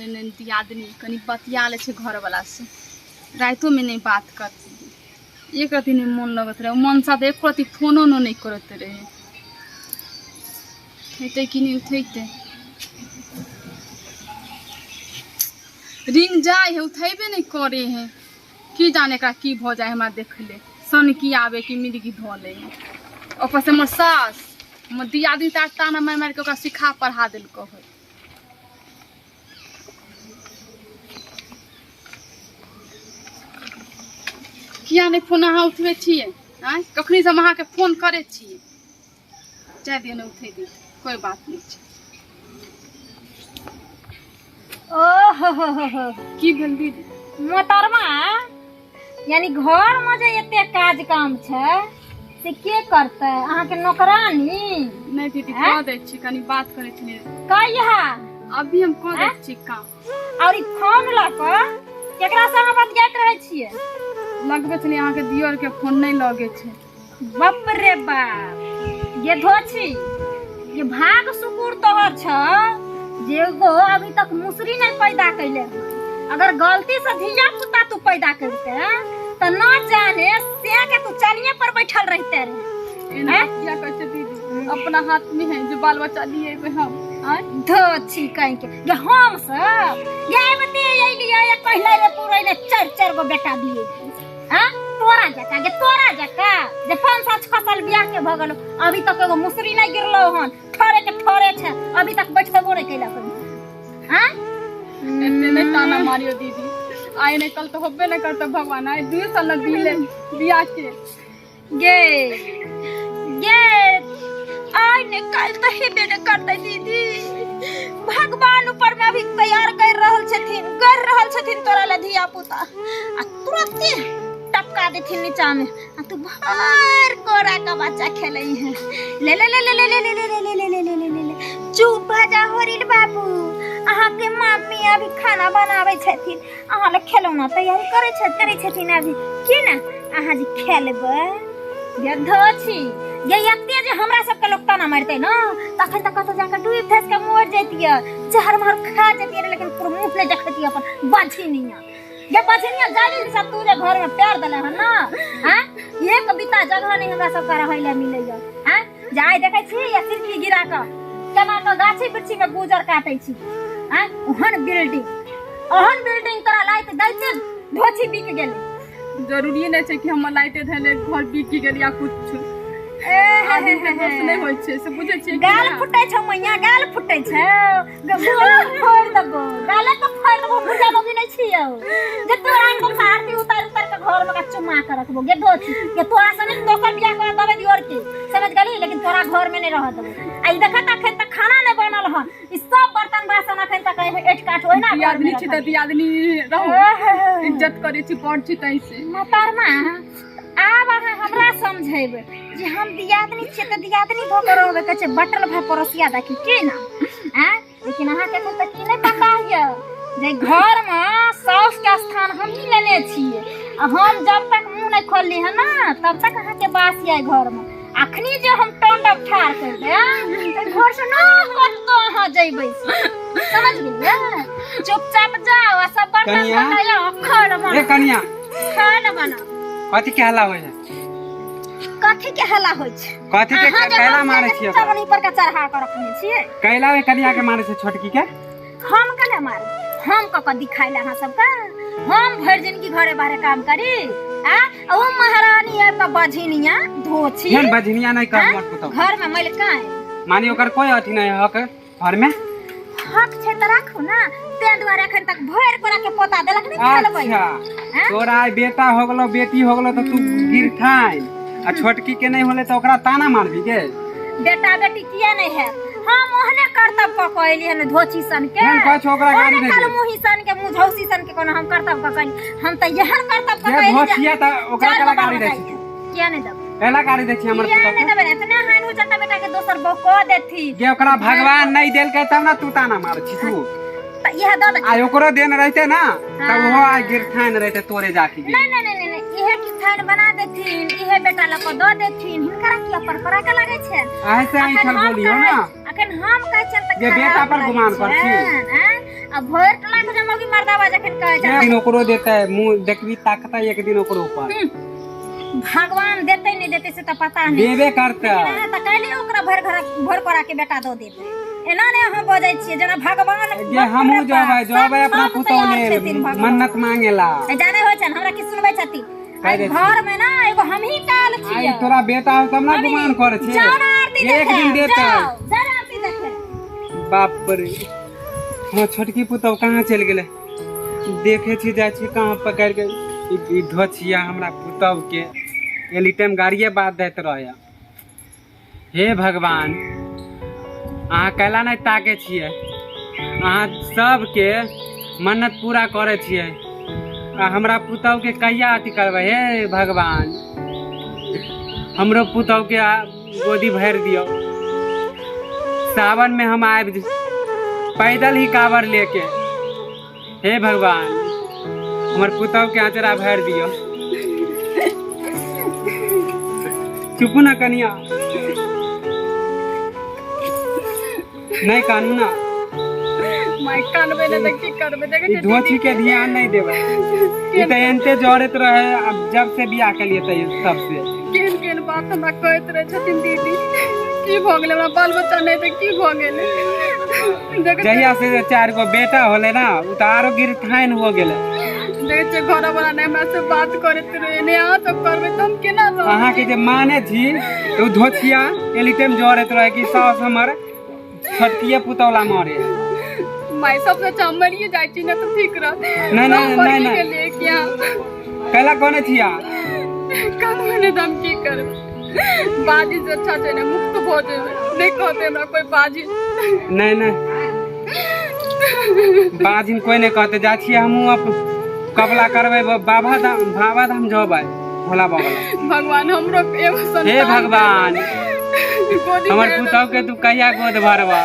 आदमी कनी बतिया ले घर वाला से रातों में नहीं बात करती एक रति नहीं मन लगत रहे मन साथ एक रति फोनो नहीं करते रहे उठे कि नहीं उठेते रिंग जाए है उठेबे नहीं करे हैं की जाने का की भ जाए हमारा देख ले सन की आवे कि मिर्गी धो ले ऊपर से मोर सास मोर दियादी ताना मार मार के सिखा पढ़ा दिल को है किया नहीं फोन अहाँ उठबे छिए आय कखनी से हम अहाँ के फोन करे छिए जाय दियो नहीं उठे दी कोई बात नहीं छै ओहो की भेल दीदी मोटरमा यानी घर में जे एते काज काम छै से के करते अहाँ के नौकरानी नहीं दीदी कह दे छी कनी बात करे छी कहिया अभी हम कह दे छी काम और ई फोन ल क केकरा से अहाँ बतियात रहै छियै लगबे छली अहाँ के दियोर के फोन नहीं लगे छै बाप रे बाप ये धोछी ये भाग सुकुर तोहर छ जेगो अभी तक मुसरी नहीं पैदा कैले अगर गलती से धिया पुता तू पैदा करते तो न जाने से के तू चनिए पर बैठल रहते रे एना क्या कहते दीदी अपना हाथ में है जो बाल बच्चा लिए पे हम धोछी कहीं के ये हम सब ये बते लिया ये कहले रे पूरे ने चार गो बेटा दिए हां तोरा जका जे 5-7 फसल बियाह के भ गेलो अभी तक एगो मुसरी नहीं गिरलो हन ठोरे छे अभी तक बैठबो नहीं कैला हां एते नहीं ताना मारियो दीदी आए नहीं कल तो होबे नहीं करता भगवान आए 2 साल दिले बियाह के गे आए ने कल तो हेबे नहीं करते दीदी भगवान ऊपर में अभी तैयार कर रहल छथिन तोरा ले धिया पुता आ तुरंत टपका देथिन नीचा में आ तू भर कोरा का बच्चा खेलई है ले ले ले ले ले ले ले ले ले ले ले ले ले ले चुप जा होरिल बाबू अहाँ के मम्मी अभी खाना बनावे छथिन अहाँ ले खिलौना तैयारी करे छथिन अभी की ना अहाँ जी खेलबे ये धोछी ये एते जे हमरा सब के लोग ताना मारते न तखन तक तो जाके डूब फंस के मर जैतिए जहर मार खा जैतिए लेकिन पूरा मुंह नहीं देखतिए अपन बाझिनिया ये बाझिनिया जाली सब तू जे घर में पैर देले ह ना हां ये कविता जगह नहीं हमरा सब का रहैले मिलैया हां जाय देखै छी या सिरकी गिरा के केना के गाछी बिरछी में गुजर काटै छी हां ओहन बिल्डिंग तोरा लाइट दैते धोछी बिक गेलै जरूरी नहीं छै कि हम लाइटे धले घर बिक गेल या कुछ नहीं होय छै से बुझे छी गाल फुटै छ मैया गाल फुटै छ गाल फोड़ दबो गाल तो फोड़ दबो बुझा भी नहीं छियो जे तोरा एकदम आरती उतार के घर में का चुमा के रखबो गे धोछी के तोरा सने दोसर बियाह कर दबे दियोर के समझ गली लेकिन तोरा घर में नहीं रह दबो आई देखत अखन तक खाना नहीं बनल ह ई सब बर्तन बासन अखन तक एट काट होय ना आदमी छी त आदमी रहो इज्जत करे छी पड़ छी तै से मतारमा आब अहाँ हमरा समझेबे जे हम दियादनी छियै त दियादनी भोकर होबे के छै बटल भाई पड़ोसिया देखी की ना हैं लेकिन अहाँ के त की नहीं पता है जे घर में सास के स्थान हम ही लेने छियै हम जब तक मुंह नहीं खोलली है ना तब तक अहाँ के बासी है घर में अखनी जे हम टंडब ठार कर दे त घर से ना कतो अहाँ जइबै समझ गेलिए चुपचाप जाओ आ सब बर्तन बनाया खाना बना ए कनिया खाना बना कथि के हल्ला होय कथि के हल्ला होय छै कथि के कैला मारे छियै चवनी पर का चढ़ा कर रखने छियै कैला वे कनिया के मारे छै छोटकी के हम कने मारे हम क दिखाइला अहाँ सब का हम भर जिंदगी घरे बाहर काम करी आ ओ महारानी है का बझिनिया धोछी हम बझिनिया नहीं कर मत पुतो घर में मैल काहे मानी ओकर कोई अथि नहीं हक घर में हक छै त राखो ना ते द्वारे अखन तक भर कोरा के पोता देलक नहीं खेलबै अच्छा तोरा बेटा हो गेलो बेटी हो गेलो त तू गिर खाई आ छोटकी के नहीं होले त ओकरा ताना मारबी के बेटा बेटी किया नहीं है हम ओहने कर्तव्य क कहली हन धोछी सन के हम कह छोकरा गाड़ी दे कल मुही सन के मुझौसी सन के कोनो हम कर्तव्य क कहली हम त यहन कर्तव्य क कहली धोछिया त ओकरा कला गाड़ी दे छी किया नहीं दब एला गाड़ी दे छी हमर किया नहीं देबे इतना हाइन हो जता बेटा के दोसर बो को देथी जे ओकरा भगवान नहीं देल के तब ना तू ताना मार छी तू त यह द आ ओकरो देन रहते ना तब वो आ गिर खान रहते तोरे जाके नहीं नहीं नहीं इहे की थान बना देथिन इहे बेटा ल को द देथिन हिनकरा की पर करा के लागे छै ऐसे ही खल बोलियो ना अखन हम कह चल त जे बेटा पर गुमान कर छी अब भोर टला मर्दावा जखन कहे एक दिन ओकरो देता है मुंह देखबी ताकता एक दिन ओकरो ऊपर भगवान देते नहीं देते से तो पता नहीं देबे करता तो कहली ओकरा भर करा के बेटा दो देते एना ने हम बजै छियै जेना भगवान ये हमहु जबै अपना पुतौने मन्नत मांगेला जाने हो छन हमरा की सुनबै छथि घर में ना एगो हम ही काल छियै आई तोरा बेटा हो तब ना गुमान करे छै एक दिन देता आरती देखे बाप रे हम छोटकी पुतौ कहां चल गेले देखे छी जाय छी कहां पकड़ के ई धोछिया हमरा पुतौ के एली टाइम गाड़िए बात दैत रहे हे भगवान अहाँ कैला नहीं ताके छियै अहाँ सबके मन्नत पूरा करे छियै आ हमरा पुतौ के कहिया अथी करबै हे भगवान हमरो पुतौ के गोदी भर दियो सावन में हम आब पैदल ही कावर लेके हे भगवान हमर पुतौ के आचरा भर दियो चुप ना कनिया नहीं कानू ना मैं कानबे न त की करबे देखे धोछी के ध्यान नहीं देबे ई त एनते जड़त रहे अब जब से बियाह के लिए त तब से केन केन बात हमरा कहत रहे छथिन दीदी की भ गेले हमरा बाल बच्चा नहीं त की भ गेले देखे जहिया से 4 गो बेटा होले ना उ त आरो गिरठाइन हो गेले देखे छै घर वाला ने हमरा से बात करत रहे ने आ तो करबे त हम केना रह अहाँ के जे माने छी तो धोछिया एली टाइम जड़त रहे कि सास हमर छोटकिए पुतौला मारे माय सबसे अच्छा मरिए जाय छी न त ठीक रह नहीं के लिए क्या कैला कोने छिया कानून ने दम की करबे बाजी से अच्छा छै ने मुक्त भ जेबे नहीं कहते हमरा कोई बाजी नहीं बाजिन कोई नहीं कहते जा छी हमहू अब कबला करबे बाबा धाम जबै भोला बाबा भगवान हमरो एगो संतान हे भगवान हमर पुतौ के तू कहिया गोद भरवा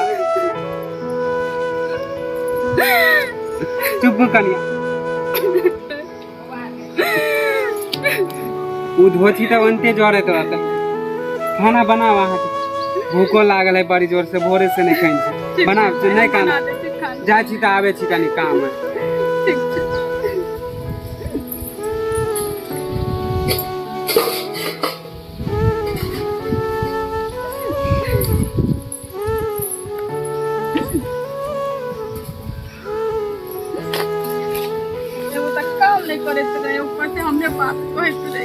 चुप कनिया उ धोछी त अंते जड़त रहत खाना बनाओ अहाँ भूखो लागल है बड़ी जोर से भोरे से नहीं खाई छी बना नहीं खाना जा छी त आवे छी कनी काम है ठीक छै नहीं करत रहे ऊपर से हमने बात कहत रहे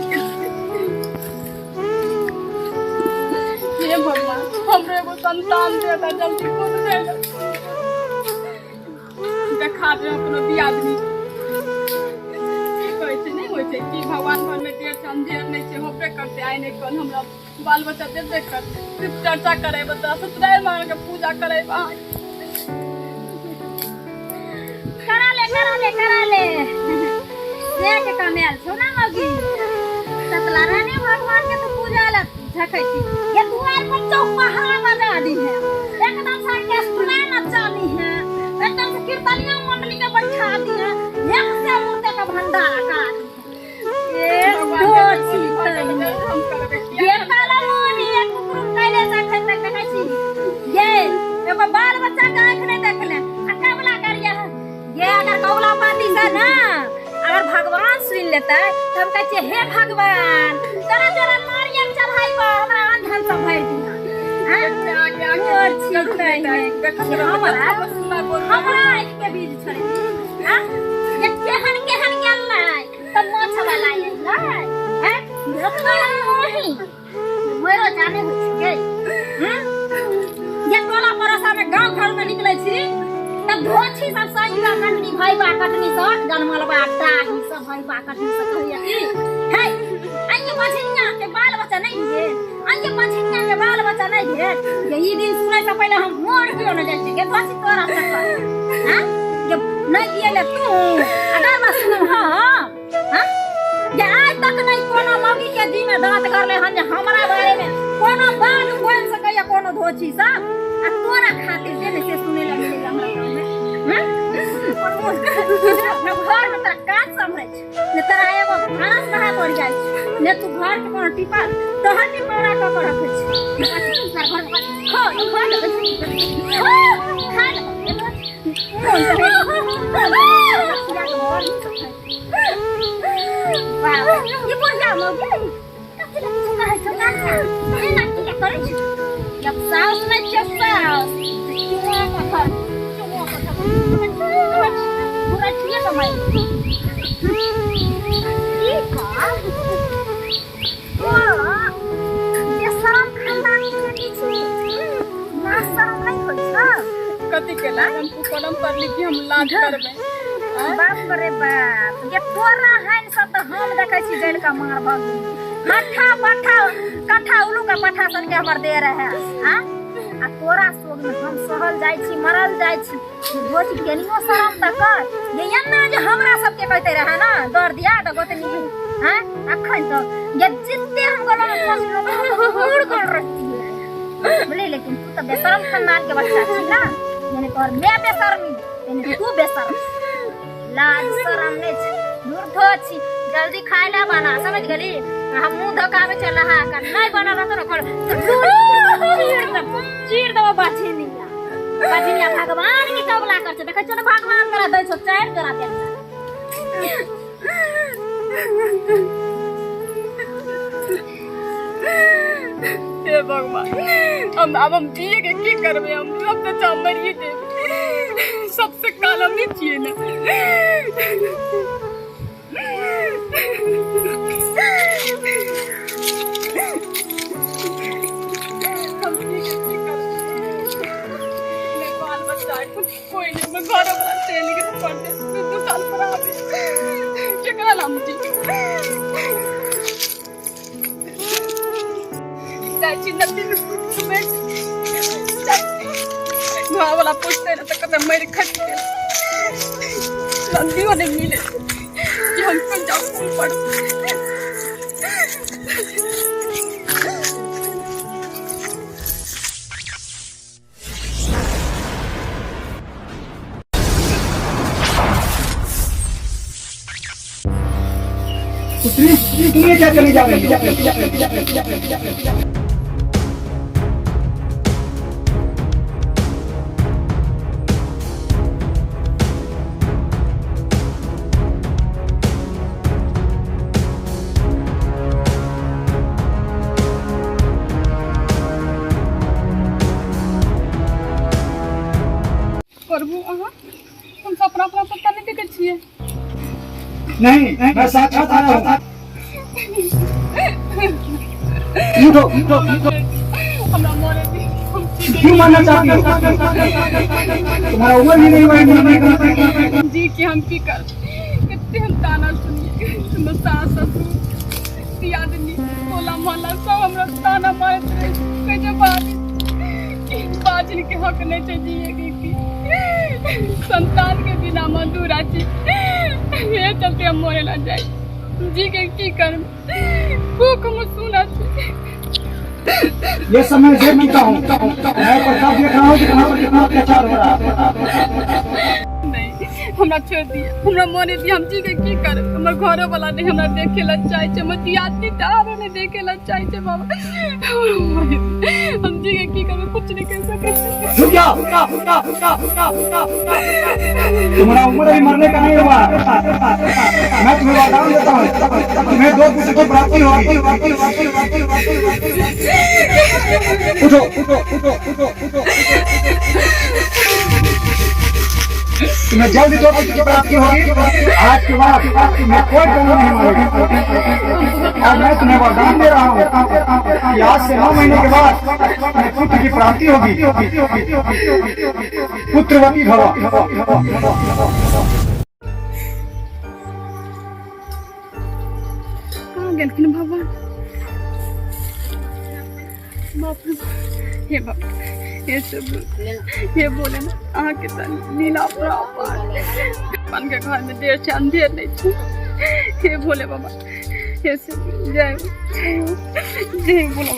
हे भगवान हमरे एगो संतान दे दा जल्दी कोन दे दा देखा दे अपनो दियादनी की कहै छै नहीं होय छै कि भगवान घर में देर अंधेर नहीं छै होबे करते आइ नहीं कल हमरा बाल बच्चा देबे करते सिर्फ चर्चा करे बता सत्यनारायण मान के पूजा करे करा ले के कमेल छोना मगी सतला रानी भगवान के तो पूजा ला झकै छी ये दुआर पर चौपहरा बजा दी है एकदम से केस्टुला नचानी है एकदम से कीर्तनिया मंडली के बैठा दी है एक से मूर्ति का भंडारा का ये दोछी हम करबे ये काला मोनी एक कुकुर कैले सखै तक देखै छी ये एगो बाल बच्चा के आंख नहीं देखले अकबला करिया ये अगर कौला पाती से ना अगर भगवान सुन लेता है तो हम कहते हे भगवान जरा जरा नारियल चढ़ाई बा हमरा अंधन सब भर दिया हमरा के बीज छोड़े हां ये केहन केहन गेल नहीं त माछ वाला ये नहीं हैं रखला नहीं मेरो जाने हो छै ये टोला पड़ोसा में गांव घर में निकलै छी तब धोछी सब सहिया कटनी भईबा कटनी सब जनमलबा डाही सब भईबा कटनी सब कहिया की हे अन्य मछलियां के बाल बच्चा नहीं है अन्य मछलियां के बाल बच्चा नहीं है यही दिन सुनै से पहले हम मोर क्यों न जाते के धोछी तोरा सकल हां जब नहीं किए ले तू अगर मैं सुन हां ये आज तक नहीं कोनो मौगी के दी में दांत कर ले हन हमरा बारे में कोनो बात बोल सकैया कोनो धोछी सा आ तोरा खातिर देने से सुने लगे हमरा न घर में तेरा काज संभरे ने तेरा एगो भांस कहा पड़ जाय ने तू घर के कोनो टिपा तोहर टिपौरा क के रखे छी घर खो तो घर खा गर्मी तो है वाह ये बोल जा मौगी कथि लग चुका है छोटा सा ये ना क्या करे छी जब सास में चसास चुआ का घर पूरा छिए समय ये का वाह ये शरम खानदान के छी ना शरम नहीं होई छ कथी केला हमको कलम पर लिखी हम लाज करबे बाप रे बाप ये तोरा हन सब तो हम देखै छी गैल का मार भागी मठा पठा कठा उलू का पठा सन के हमर दे रहे हां आ तोरा सोग में हम सहल जाय छी मरल जाय छी गोती केनियो शरम त कर ये यन्ना जे हमरा सब के कहते रहे ना दर दिया त गोतनी हां अखन तो ये जितते हम गलो में फंस लो उड़ कर रहती है बोले लेकिन तू तो बेशरम खानदान के बच्चा छी ना यानी तोर मैं बेशरमी यानी तू बेशरम लाज शरम ने दूर धो छी जल्दी खाए ला बना समझ गली हम मुंह धोकावे चल रहा का नहीं बना रहत न कर चीर दो बाछिनिया भगवान की कबला कर छ देखै छ त भगवान करा दै छ चार करा दे हे भगवान हम जिए के की करबे हम सब तो चाह मरिए देब सबसे कालम नहीं छिए ना कोई नहीं मैं घर वाला चल के पढ़ने 2 साल पर आ गई केकरा नाम जी चाची नदी में घर वाला पूछते ना तो कहते मेरे खट के नदी वाले मिले कि हमको जाओ पढ़ ये क्या चली जा रही है प्रभु अहाँ हम सब अपना अपना पता नहीं देखे छिए नहीं मैं साक्षात आया हूं उठो हमरा मरे दी क्यों मानना चाहती हो तुम्हारा उम्र ही नहीं हुआ जी कि हम की कर कितने हम ताना सुनिए तुम सास ससुर दियादनी टोला मोहल्ला सब हमरा ताना मारत रहे कैसे बाजिन के हक नहीं चाहिए कि संतान के बिना मधुरा छी ये चलते हम मोरे ला जाए जी के की कर भूख हम सुना ये समय देख चुका हूँ मैं प्रताप देख रहा हूँ कि कहाँ पर कितना अत्याचार हो रहा है नहीं हमरा छोड़ दिए हमरा मोने दी हम जी के की कर हमर घरो वाला नहीं हमरा देखे ला चाहे छे मत यादनी तारो ने देखे ला चाहे छे बाबा हम जी के की कर कुछ नहीं कर सके रुक जा तुम्हारा उम्र भी मरने का नहीं हुआ मैं तुम्हें वरदान देता हूँ तुम्हें 2 पुत्र की प्राप्ति होगी उठो तुम्हें जल्दी 2 पुत्र की प्राप्ति होगी आज के बाद तुम्हें कोई गंगा नहीं मारेगा और मैं तुम्हें वरदान दे रहा हूँ कि आज से 9 महीने के बाद तुम्हें पुत्र की प्राप्ति होगी पुत्रवती भव कहाँ गेलखिन भगवान बाप रे हे बाप ये सब ये बोले ना अहाँ के लीला प्रापार मन के घर में देर से अंधेर नहीं छे हे भोले बाबा ये सब जय बोलो